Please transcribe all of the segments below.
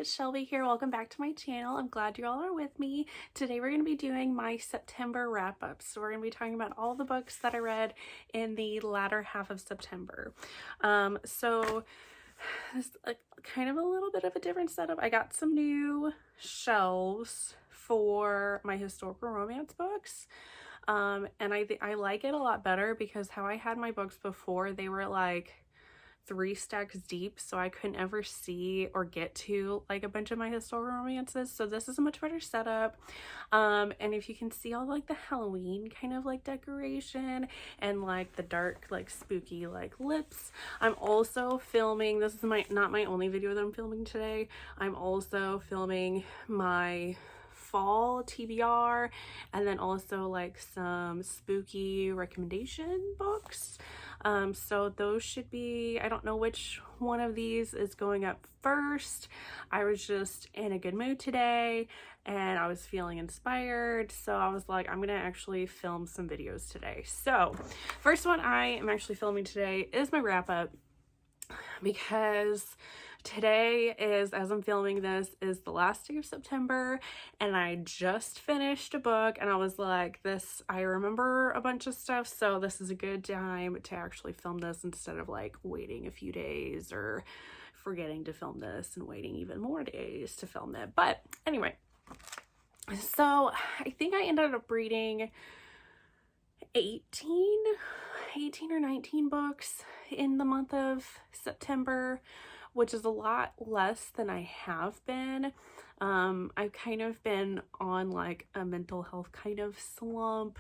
it's Shelby here. Welcome back to my channel. I'm glad you all are with me. Today we're going to be doing my September wrap-up. So we're going to be talking about all the books that I read in the latter half of September. So this is kind of a little bit of a different setup. I got some new shelves for my historical romance books. And I like it a lot better because how I had my books before, they were like 3 stacks deep, so I couldn't ever see or get to like a bunch of my historical romances. So this is a much better setup. And if you can see all like the Halloween kind of like decoration and like the dark like spooky like lips, I'm also filming, this is not my only video that I'm filming today, I'm also filming my fall TBR and then also like some spooky recommendation books. So those should be, I don't know which one of these is going up first. I was just in a good mood today and I was feeling inspired, so I was like, I'm gonna actually film some videos today. So first one I am actually filming today is my wrap up, because today is, as I'm filming this, is the last day of September and I just finished a book and I was like, I remember a bunch of stuff, so this is a good time to actually film this instead of like waiting a few days or forgetting to film this and waiting even more days to film it. But anyway, so I think I ended up reading 18 or 19 books in the month of September, which is a lot less than I have been. I've kind of been on like a mental health kind of slump.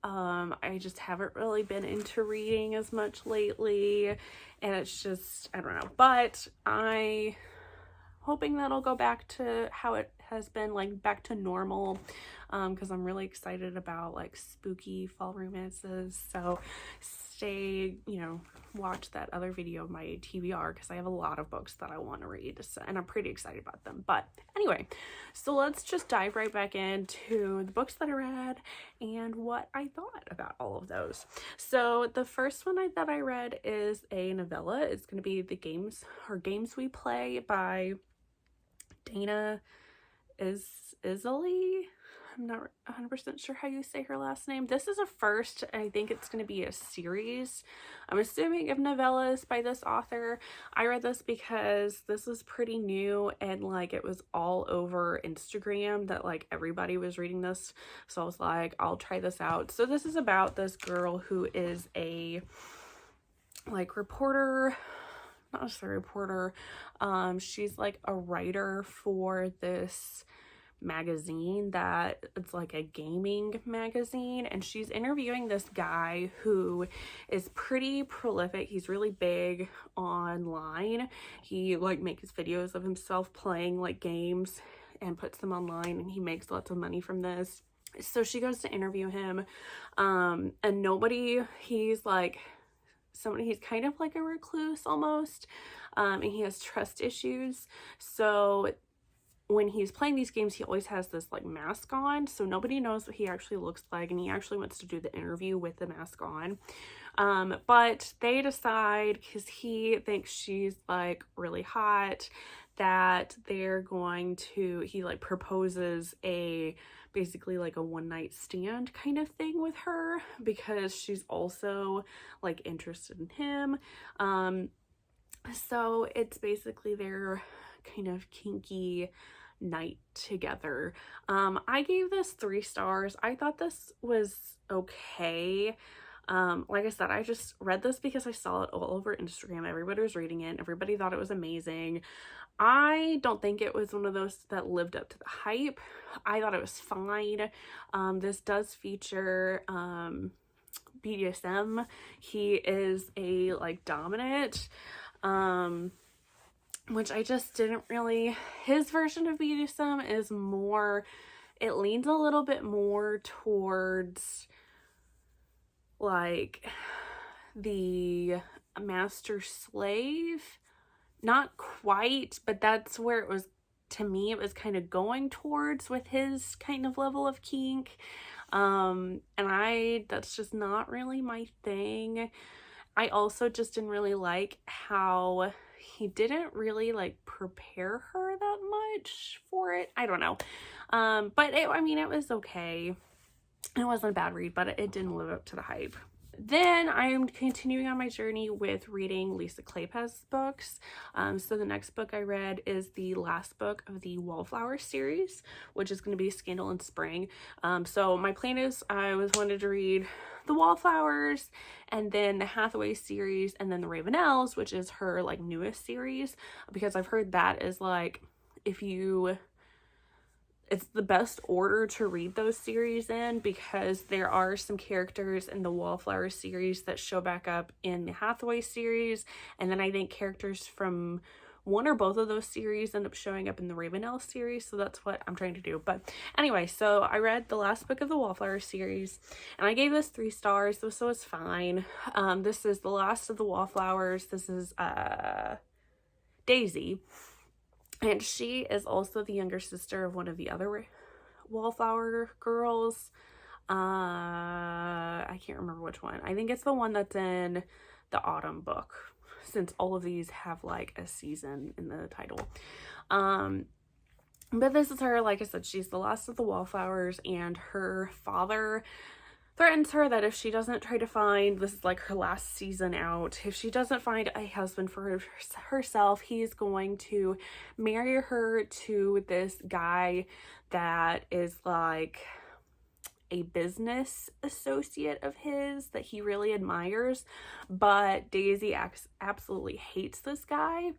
I just haven't really been into reading as much lately, and it's just, I don't know, but I hoping that'll go back to how it has been, like back to normal, because I'm really excited about like spooky fall romances. So stay, watch that other video of my TBR, because I have a lot of books that I want to read, and I'm pretty excited about them. But anyway, so let's just dive right back into the books that I read and what I thought about all of those. So the first one that I read is a novella. It's going to be The Games We Play by Dana Isley. I'm not 100% sure how you say her last name. This is a first. I think it's going to be a series, I'm assuming, of novellas by this author. I read this because this is pretty new and like it was all over Instagram that like everybody was reading this, so I was like, I'll try this out. So this is about this girl who is a like reporter, not just a reporter, she's like a writer for this magazine that it's like a gaming magazine, and she's interviewing this guy who is pretty prolific. He's really big online. He like makes videos of himself playing like games and puts them online, and he makes lots of money from this. So she goes to interview him, and he's kind of like a recluse almost, and he has trust issues. So when he's playing these games, he always has this like mask on, so nobody knows what he actually looks like, and he actually wants to do the interview with the mask on. But they decide, because he thinks she's like really hot, that he like proposes basically like a one-night stand kind of thing with her, because she's also like interested in him. So it's basically their kind of kinky night together. I gave this 3 stars. I thought this was okay. Like I said, I just read this because I saw it all over Instagram. Everybody was reading it. Everybody thought it was amazing. I don't think it was one of those that lived up to the hype. I thought it was fine. This does feature BDSM. He is a like dominant, which I just didn't really, his version of BDSM is more, it leans a little bit more towards like the master slave. Not quite, but that's where it was, to me, it was kind of going towards with his kind of level of kink. And that's just not really my thing. I also just didn't really like how he didn't really like prepare her that much for it. I don't know. But I mean, it was okay. It wasn't a bad read, but it didn't live up to the hype. Then I'm continuing on my journey with reading Lisa Kleypas books. So the next book I read is the last book of the Wallflower series, which is going to be Scandal in Spring. So my plan is I wanted to read the Wallflowers and then the Hathaway series and then the Ravenels, which is her like newest series, because I've heard that is like, it's the best order to read those series in, because there are some characters in the Wallflower series that show back up in the Hathaway series, and then I think characters from one or both of those series end up showing up in the Ravenel series, so that's what I'm trying to do. But anyway, so I read the last book of the Wallflower series, and I gave this 3 stars, so it's fine. This is the last of the Wallflowers. This is Daisy. And she is also the younger sister of one of the other Wallflower girls. I can't remember which one. I think it's the one that's in the Autumn book, since all of these have like a season in the title. But this is her. Like I said, she's the last of the Wallflowers, and her father threatens her that if she doesn't try to find, this is like her last season out, if she doesn't find a husband for herself, he's going to marry her to this guy that is like a business associate of his that he really admires. But Daisy absolutely hates this guy.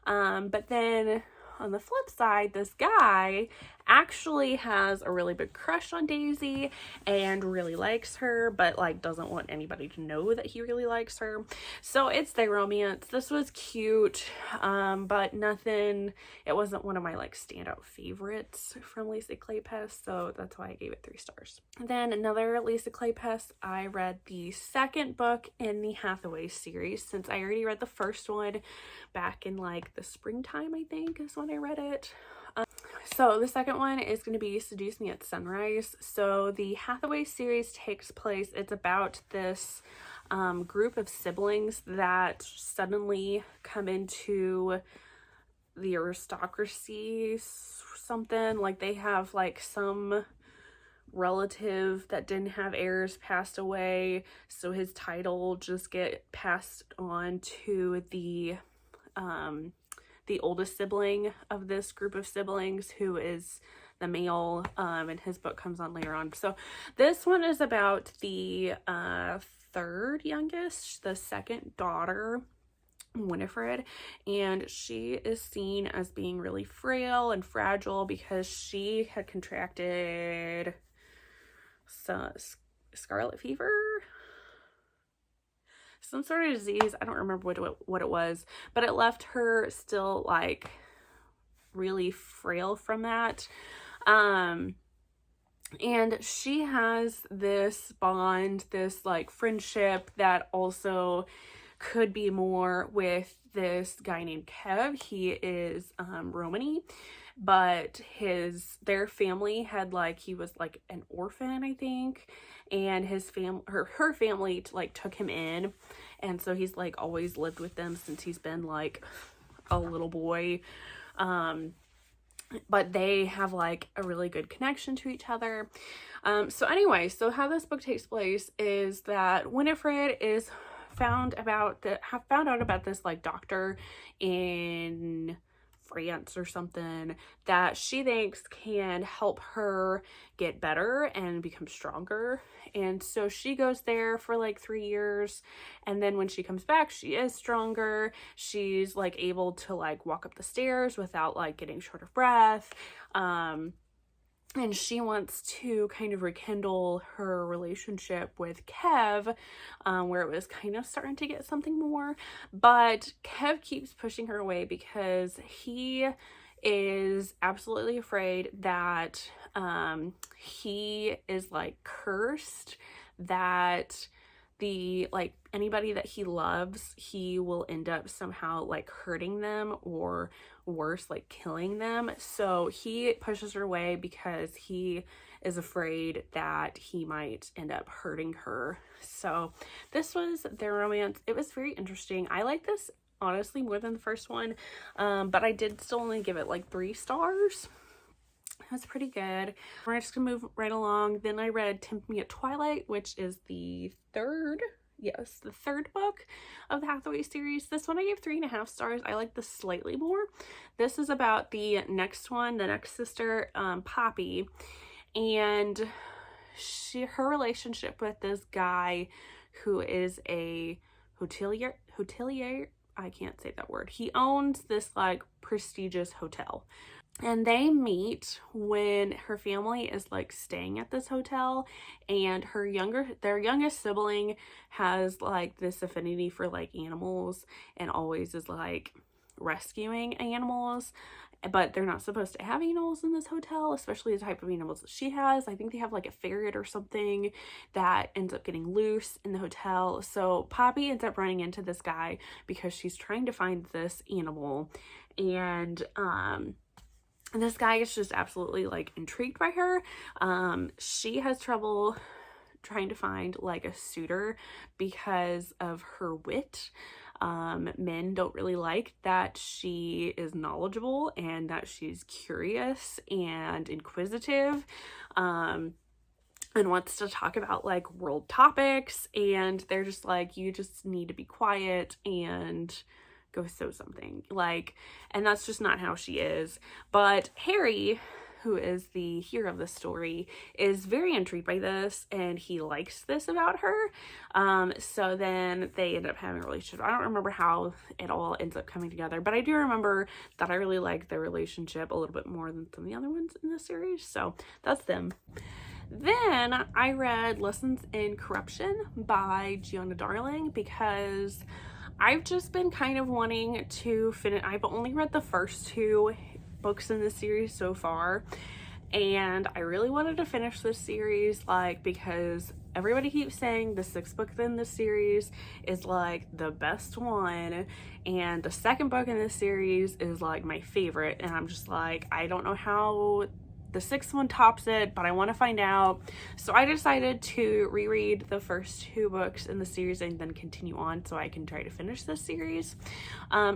But then on the flip side, this guy actually has a really big crush on Daisy and really likes her, but like doesn't want anybody to know that he really likes her. So it's their romance. This was cute, but nothing, it wasn't one of my like standout favorites from Lisa Kleypas, so that's why I gave it 3 stars. Then another Lisa Kleypas, I read the second book in the Hathaway series, since I already read the first one back in like the springtime, I think is when I read it. So the second one is going to be Seduce Me at Sunrise. So the Hathaway series takes place, it's about this group of siblings that suddenly come into the aristocracy, something like they have like some relative that didn't have heirs passed away, so his title just get passed on to the oldest sibling of this group of siblings, who is the male, and his book comes on later on. So this one is about the third youngest, the second daughter, Winifred, and she is seen as being really frail and fragile because she had contracted scarlet fever, some sort of disease. I don't remember what it was, but it left her still like really frail from that. And she has this bond, this like friendship that also could be more with this guy named Kev. He is Romani, but their family had like, he was like an orphan, I think, and her family like took him in, and so he's like always lived with them since he's been like a little boy. But they have like a really good connection to each other. So anyway, so how this book takes place is that Winifred is found out about this like doctor in France or something that she thinks can help her get better and become stronger. And so she goes there for like 3 years, and then when she comes back, she is stronger. She's like able to like walk up the stairs without like getting short of breath. And she wants to kind of rekindle her relationship with Kev, where it was kind of starting to get something more. But Kev keeps pushing her away because he is absolutely afraid that he is like cursed, that anybody that he loves, he will end up somehow like hurting them, or worse, like killing them. So he pushes her away because he is afraid that he might end up hurting her. So this was their romance. It was very interesting. I like this honestly, more than the first one. But I did still only give it like 3 stars. That's pretty good. We're just gonna move right along. Then I read Temp Me at Twilight, which is the third book of the Hathaway series. This one I gave 3.5 stars. I like this slightly more. This is about the next one, the next sister, Poppy, and her relationship with this guy who is a hotelier. I can't say that word. He owns this like prestigious hotel. And they meet when her family is like staying at this hotel, and their youngest sibling has like this affinity for like animals and always is like rescuing animals, but they're not supposed to have animals in this hotel, especially the type of animals that she has. I think they have like a ferret or something that ends up getting loose in the hotel. So Poppy ends up running into this guy because she's trying to find this animal, and this guy is just absolutely like intrigued by her. She has trouble trying to find like a suitor because of her wit. Men don't really like that she is knowledgeable and that she's curious and inquisitive, and wants to talk about like world topics, and they're just like, you just need to be quiet and go sew something, like, and that's just not how she is. But Harry, who is the hero of the story, is very intrigued by this, and he likes this about her. So then they end up having a relationship. I don't remember how it all ends up coming together, but I do remember that I really like their relationship a little bit more than some of the other ones in the series. So that's them. Then I read Lessons in Corruption by Gianna Darling because I've just been kind of wanting to finish. I've only read the first 2 books in the series so far, and I really wanted to finish this series, like, because everybody keeps saying the 6th book in the series is like the best one, and the 2nd book in the series is like my favorite, and I'm just like, I don't know how the 6th one tops it, but I want to find out. So I decided to reread the first 2 books in the series and then continue on so I can try to finish this series.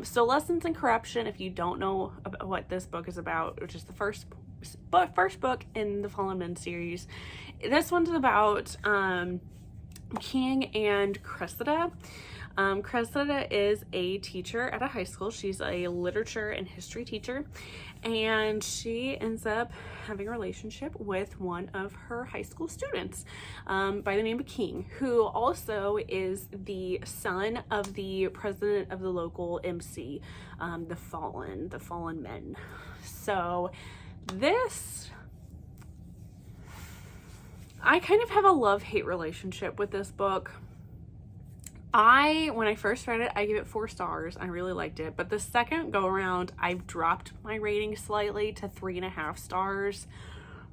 So Lessons in Corruption, if you don't know about what this book is about, which is the first book in the Fallen Men series, this one's about King and Cressida. Cressida is a teacher at a high school. She's a literature and history teacher, and she ends up having a relationship with one of her high school students by the name of King, who also is the son of the president of the local MC, the Fallen Men. So this, I kind of have a love-hate relationship with this book. When I first read it, I gave it 4 stars. I really liked it. But the second go around, I've dropped my rating slightly to 3.5 stars,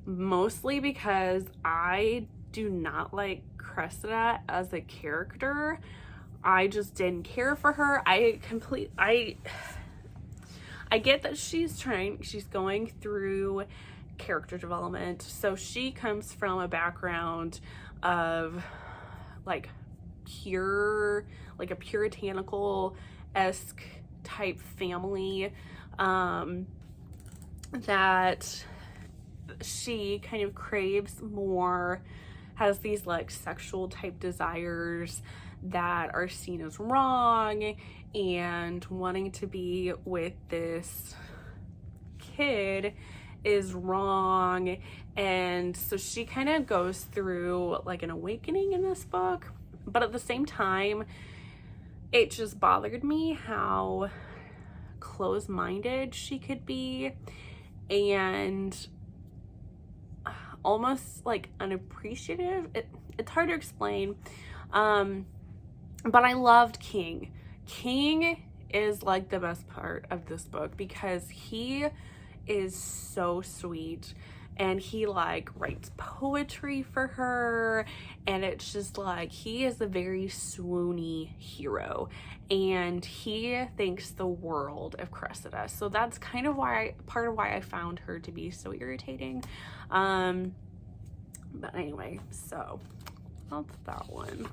mostly because I do not like Cressida as a character. I just didn't care for her. I get that she's going through character development. So she comes from a background of like a puritanical-esque type family, that she kind of craves more, has these like sexual type desires that are seen as wrong, and wanting to be with this kid is wrong. And so she kind of goes through like an awakening in this book. But at the same time, it just bothered me how close-minded she could be and almost like unappreciative. It's hard to explain. But I loved King. King is like the best part of this book because he is so sweet. And he like writes poetry for her, and it's just like, he is a very swoony hero, and he thinks the world of Cressida. So that's kind of part of why I found her to be so irritating. But anyway, so that's that one.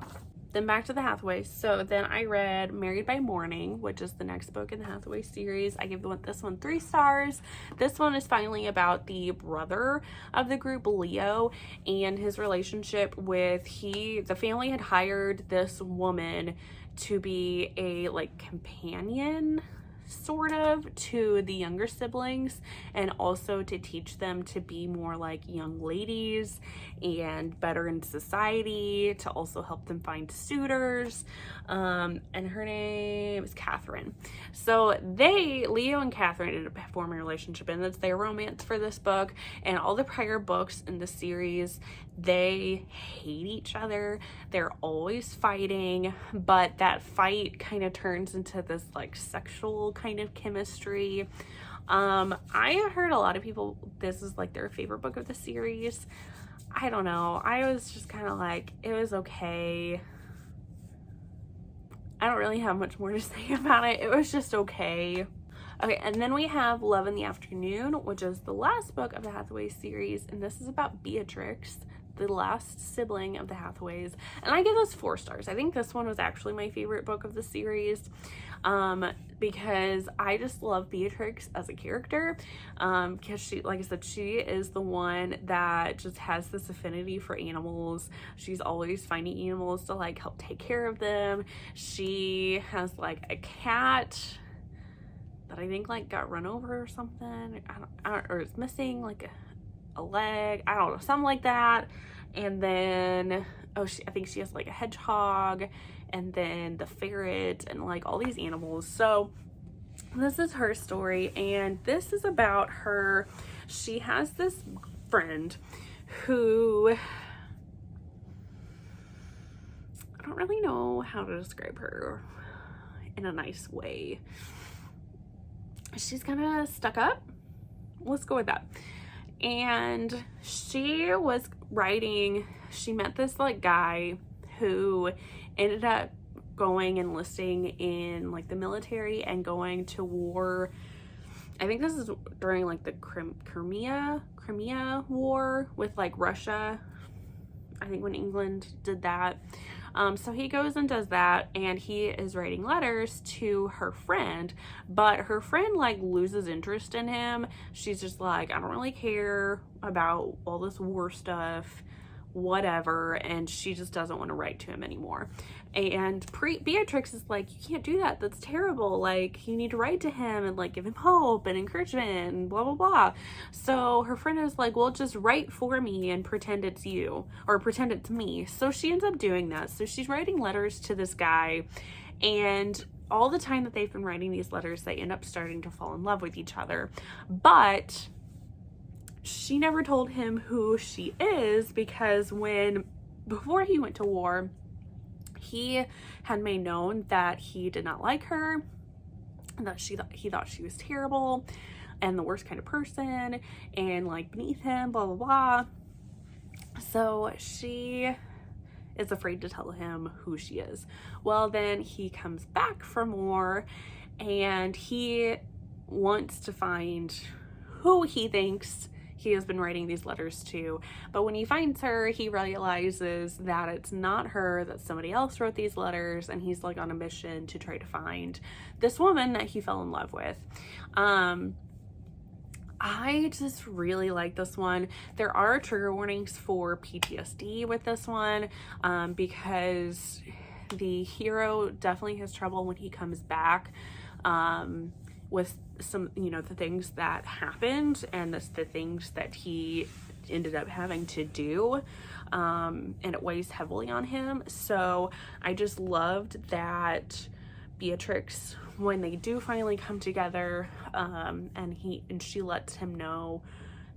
then back to the Hathaways. So then I read Married by Morning, which is the next book in the Hathaway series. I gave this one 3 stars. This one is finally about the brother of the group, Leo, and his relationship with the family had hired this woman to be a like companion sort of to the younger siblings, and also to teach them to be more like young ladies and better in society, to also help them find suitors. And her name is Catherine. So Leo and Catherine ended up forming a relationship, and that's their romance for this book. And all the prior books in the series, they hate each other. They're always fighting, but that fight kind of turns into this like sexual kind of chemistry. I heard a lot of people, this is like their favorite book of the series. I don't know. I was just kind of like, it was okay. I don't really have much more to say about it. It was just okay. Okay, and then we have Love in the Afternoon, which is the last book of the Hathaway series, and this is about Beatrix, the last sibling of the Hathaways, and I give this 4 stars. I think this one was actually my favorite book of the series, because I just love Beatrix as a character, because she, like I said, she is the one that just has this affinity for animals. She's always finding animals to like help take care of them. She has like a cat that I think like got run over or something, or is missing like a leg, I don't know, something like that. And then I think she has like a hedgehog, and then the ferret, and like all these animals. So this is her story, and this is about her. She has this friend who, I don't really know how to describe her in a nice way. She's kind of stuck up. Let's go with that. And she was writing, she met this like guy who ended up going enlisting in like the military and going to war. I think this is during like the Crimea war with like Russia. I think when England did that. So he goes and does that, and he is writing letters to her friend, but her friend like loses interest in him. She's just like, I don't really care about all this war stuff, whatever, and she just doesn't want to write to him anymore. And Beatrix is like, you can't do that, that's terrible, like you need to write to him and like give him hope and encouragement and blah blah blah. So her friend is like, well, just write for me and pretend it's you, or pretend it's me. So she ends up doing that. So she's writing letters to this guy, and all the time that they've been writing these letters, they end up starting to fall in love with each other. But she never told him who she is, because before he went to war, he had made known that he did not like her, and that he thought she was terrible and the worst kind of person, and like beneath him, blah blah blah. So she is afraid to tell him who she is. Well, then he comes back from war, and he wants to find who he thinks he has been writing these letters to. But when he finds her, he realizes that it's not her, that somebody else wrote these letters, and he's like on a mission to try to find this woman that he fell in love with. I just really like this one. There are trigger warnings for PTSD with this one, because the hero definitely has trouble when he comes back with some, the things that happened, and the things that he ended up having to do, and it weighs heavily on him. So I just loved that Beatrix, when they do finally come together, and she lets him know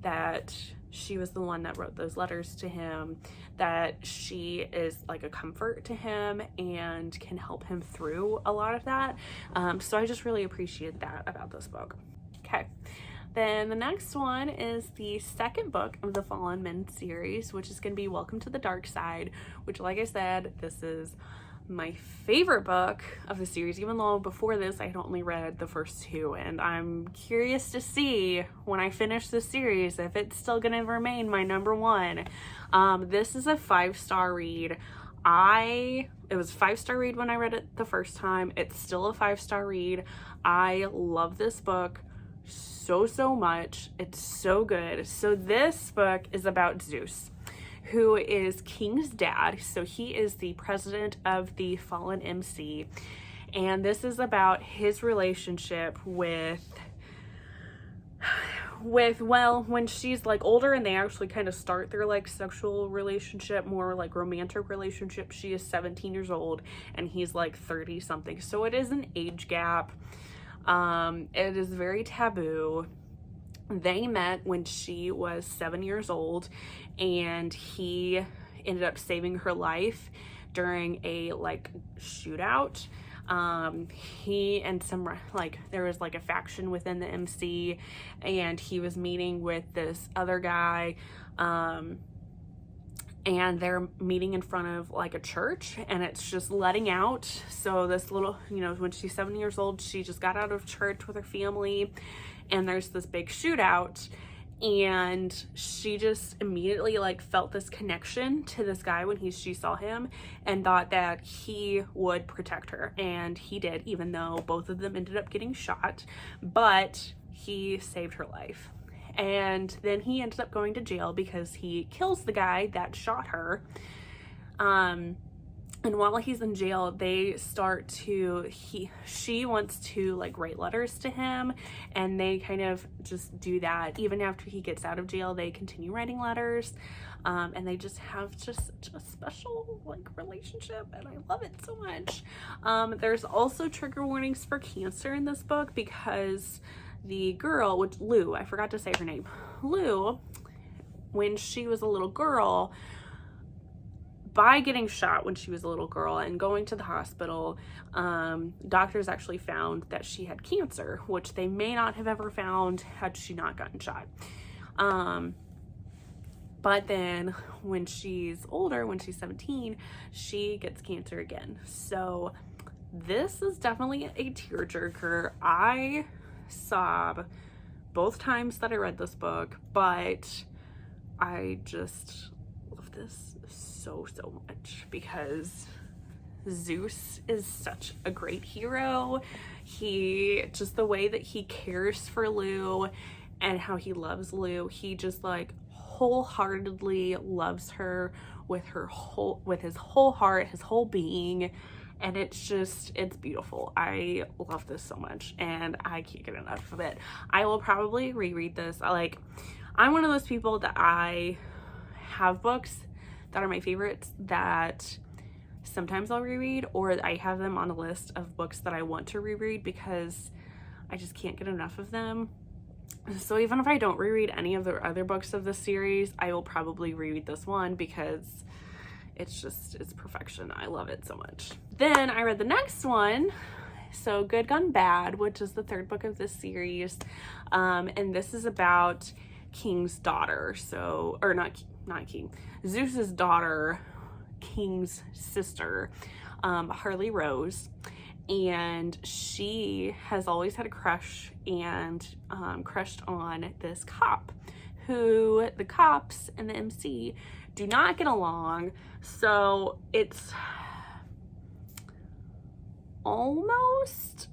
that she was the one that wrote those letters to him, that she is like a comfort to him and can help him through a lot of that. So I just really appreciate that about this book. Okay, then the next one is the second book of the Fallen Men series, which is going to be Welcome to the Dark Side, which, like I said, this is my favorite book of the series, even though before this I had only read the first 2, and I'm curious to see when I finish this series if it's still gonna remain my number 1. This is a 5-star read. It was a 5-star read when I read it the first time. It's still a 5-star read. I love this book so much. It's so good. So this book is about Zeus, who is King's dad. So he is the president of the fallen MC. And this is about his relationship with well, when she's like older and they actually kind of start their like sexual relationship, more like romantic relationship. She is 17 years old and he's like 30 something. So it is an age gap. It is very taboo. They met when she was 7 years old and he ended up saving her life during a like shootout. He and some like there was like a faction within the MC and he was meeting with this other guy, and they're meeting in front of like a church and it's just letting out. So this little, you know, when she's 7 years old, she just got out of church with her family and there's this big shootout. And she just immediately like felt this connection to this guy when she saw him and thought that he would protect her, and he did, even though both of them ended up getting shot, but he saved her life. And then he ended up going to jail because he kills the guy that shot her. And while he's in jail, they start to, she wants to like write letters to him, and they kind of just do that. Even after he gets out of jail, they continue writing letters, and they just have just such a special like relationship, and I love it so much. There's also trigger warnings for Cancer in this book because the girl, which Lou, I forgot to say her name, Lou, when she was a little girl, by getting shot when she was a little girl and going to the hospital, doctors actually found that she had cancer, which they may not have ever found had she not gotten shot. But then when she's older, when she's 17, she gets cancer again. So this is definitely a tearjerker. I sob both times that I read this book, but I just love this so much because Zeus is such a great hero. He just, the way that he cares for Lou and how he loves Lou, he just like wholeheartedly loves her with his whole heart, his whole being, and it's just, it's beautiful. I love this so much and I can't get enough of it. I will probably reread this. I'm one of those people that I have books that are my favorites that sometimes I'll reread, or I have them on a list of books that I want to reread because I just can't get enough of them. So even if I don't reread any of the other books of this series, I will probably reread this one because it's perfection. I love it so much. Then I read the next one, so Good Gone Bad, which is the third book of this series, and this is about King's daughter. So, or not King, Zeus's daughter, King's sister, Harley Rose, and she has always had a crush and crushed on this cop, who the cops and the MC do not get along. So it's almost,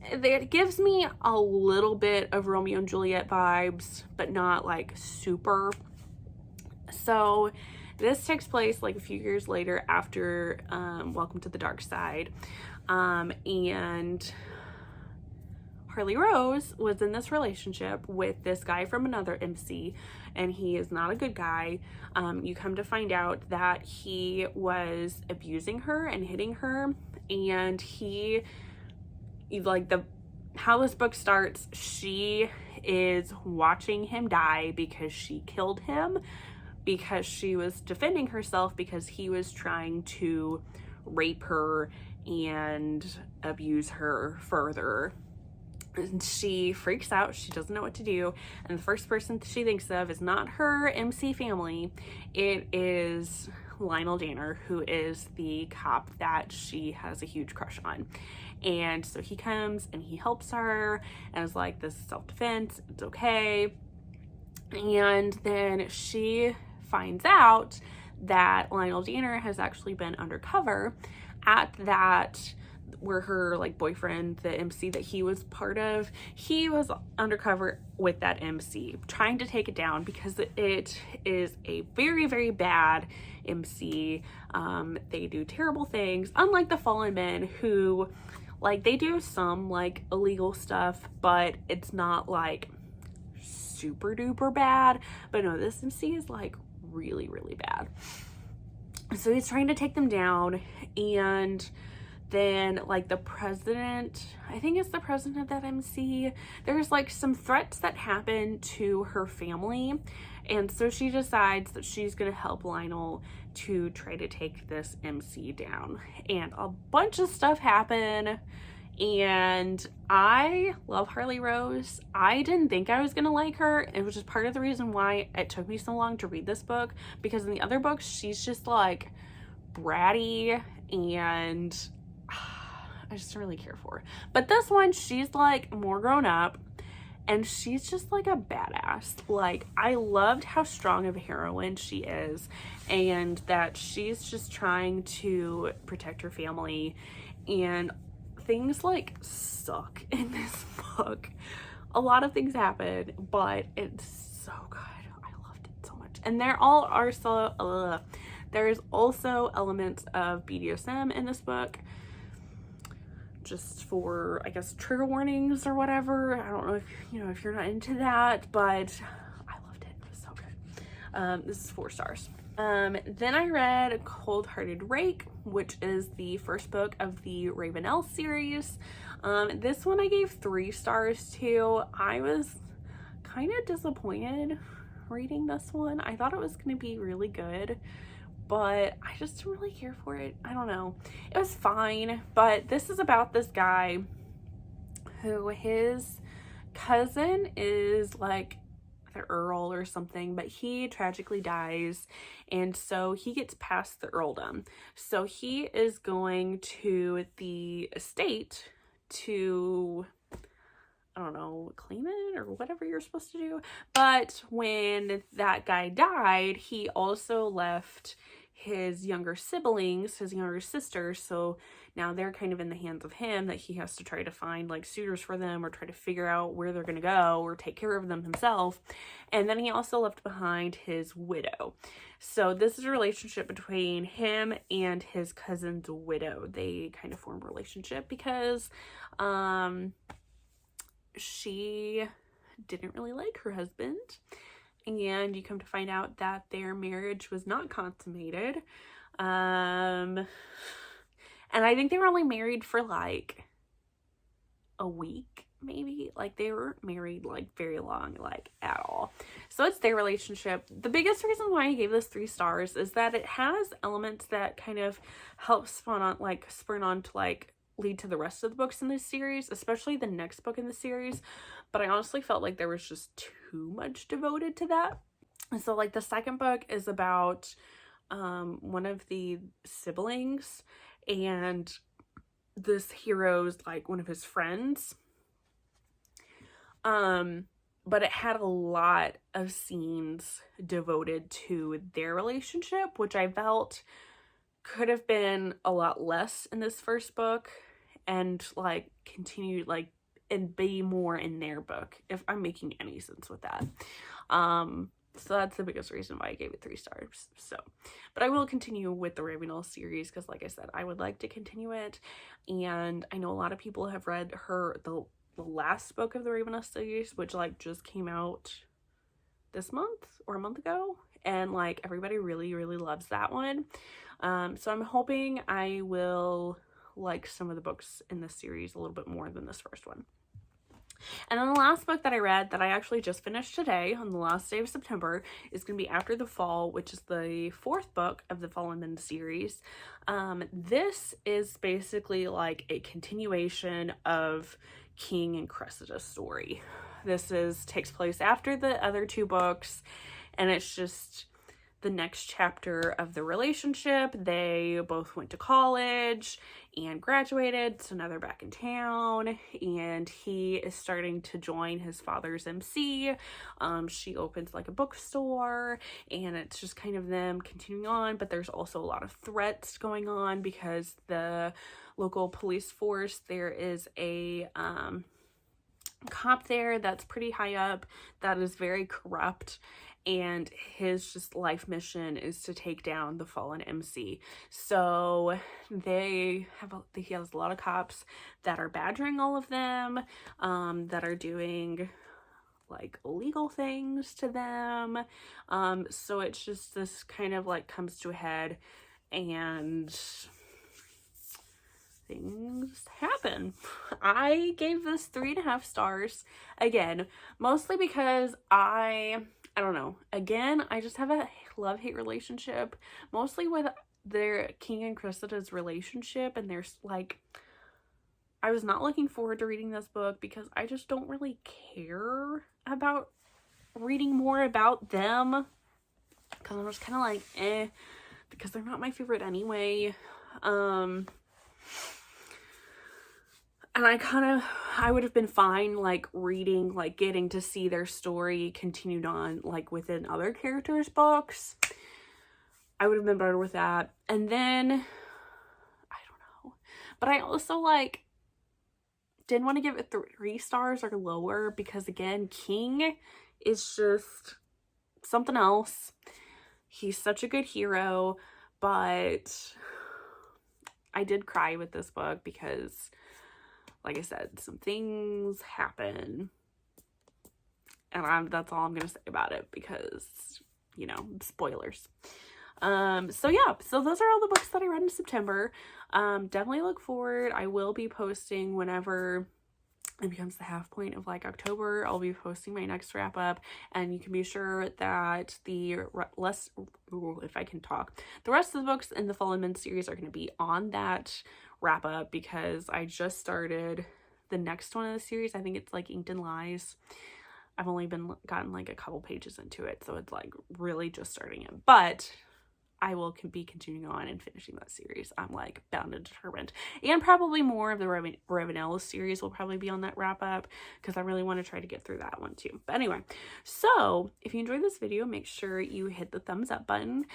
it gives me a little bit of Romeo and Juliet vibes, but not like super. So this takes place like a few years later after Welcome to the Dark Side, and Harley Rose was in this relationship with this guy from another MC, and he is not a good guy. You come to find out that he was abusing her and hitting her, and how this book starts, she is watching him die because she killed him, because she was defending herself because he was trying to rape her and abuse her further. And she freaks out. She doesn't know what to do. And the first person she thinks of is not her MC family. It is Lionel Danner, who is the cop that she has a huge crush on. And so he comes and he helps her and is like, this is self-defense, it's okay. And then she finds out that Lionel Danner has actually been undercover at that, where her like boyfriend, the MC that he was part of, he was undercover with that MC trying to take it down because it is a very, very bad MC. They do terrible things, unlike the Fallen Men, who like they do some like illegal stuff, but it's not like super duper bad. But no, this MC is like really, really bad. So he's trying to take them down, and then like the president, I think it's the president of that MC, there's like some threats that happen to her family, and so she decides that she's gonna help Lionel to try to take this MC down, and a bunch of stuff happen. And I love Harley Rose. I didn't think I was gonna like her. It was just part of the reason why it took me so long to read this book, because in the other books she's just like bratty, and I just don't really care for her. But this one, she's like more grown up, and she's just like a badass. Like, I loved how strong of a heroine she is, and that she's just trying to protect her family, and things like suck in this book. A lot of things happen, but it's so good. I loved it so much. And there all are so there's also elements of BDSM in this book, just for, I guess, trigger warnings or whatever. I don't know if if you're not into that, but I loved it. It was so good. This is 4 stars. Then I read Cold-Hearted Rake, which is the first book of the Ravenelle series. This one I gave 3 stars to. I was kind of disappointed reading this one. I thought it was going to be really good, but I just didn't really care for it. I don't know. It was fine, but this is about this guy who, his cousin is like the Earl or something, but he tragically dies, and so he gets past the earldom. So he is going to the estate to, I don't know, claim it or whatever you're supposed to do. But when that guy died, he also left his younger siblings, his younger sisters, so now they're kind of in the hands of him, that he has to try to find like suitors for them, or try to figure out where they're gonna go, or take care of them himself. And then he also left behind his widow. So this is a relationship between him and his cousin's widow. They kind of form a relationship because she didn't really like her husband, and you come to find out that their marriage was not consummated. And I think they were only married for like a week, maybe. Like, they weren't married like very long, like at all. So it's their relationship. The biggest reason why I gave this 3 stars is that it has elements that kind of help spur on to like lead to the rest of the books in this series, especially the next book in the series. But I honestly felt like there was just too much devoted to that. And so like the second book is about one of the siblings, and this hero's like one of his friends. But it had a lot of scenes devoted to their relationship, which I felt could have been a lot less in this first book, and like continued like and be more in their book, if I'm making any sense with that. So that's the biggest reason why I gave it 3 stars. So, but I will continue with the Ravenelle series, because like I said, I would like to continue it, and I know a lot of people have read the last book of the Ravenelle series, which like just came out this month or a month ago, and like everybody really, really loves that one. So I'm hoping I will like some of the books in this series a little bit more than this first one. And then the last book that I read, that I actually just finished today on the last day of September, is going to be After the Fall, which is the 4th book of the Fallen Men series. This is basically like a continuation of King and Cressida's story. This takes place after the other 2 books, and it's just the next chapter of the relationship. They both went to college and graduated, so now they're back in town, and he is starting to join his father's MC. She opens like a bookstore, and it's just kind of them continuing on, but there's also a lot of threats going on because the local police force, there is a cop there that's pretty high up that is very corrupt, and his just life mission is to take down the fallen MC. So he has a lot of cops that are badgering all of them, that are doing like illegal things to them. So it's just this kind of like comes to a head, and things happen. I gave this 3.5 stars. Again, mostly because I don't know. Again, I just have a love-hate relationship, mostly with their King and Cressida's relationship, and there's like, I was not looking forward to reading this book because I just don't really care about reading more about them, because I'm just kind of like, because they're not my favorite anyway. And I would have been fine, like, reading, like, getting to see their story continued on, like, within other characters' books. I would have been better with that. And then, I don't know. But I also, like, didn't want to give it 3 stars or lower because, again, King is just something else. He's such a good hero, but I did cry with this book because, like I said, some things happen, and that's all I'm gonna say about it because, you know, spoilers. So yeah, so those are all the books that I read in September. Definitely look forward. I will be posting whenever it becomes the half point of like October. I'll be posting my next wrap up, and you can be sure that the rest of the books in the Fallen Men series are going to be on that wrap up, because I just started the next one in the series. I think it's like Inked in Lies. I've only gotten like a couple pages into it, so it's like really just starting it, but I will be continuing on and finishing that series. I'm like bound and determined. And probably more of the Ravenel series will probably be on that wrap up, because I really want to try to get through that one too. But anyway, so if you enjoyed this video, make sure you hit the thumbs up button.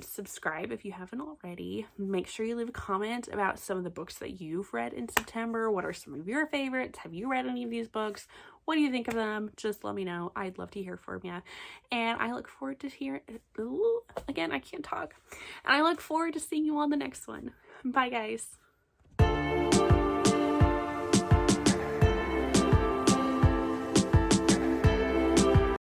Subscribe if you haven't already. Make sure you leave a comment about some of the books that you've read in September. What are some of your favorites? Have you read any of these books? What do you think of them? Just let me know. I'd love to hear from you. And I look forward to again, I can't talk. And I look forward to seeing you on the next one. Bye, guys.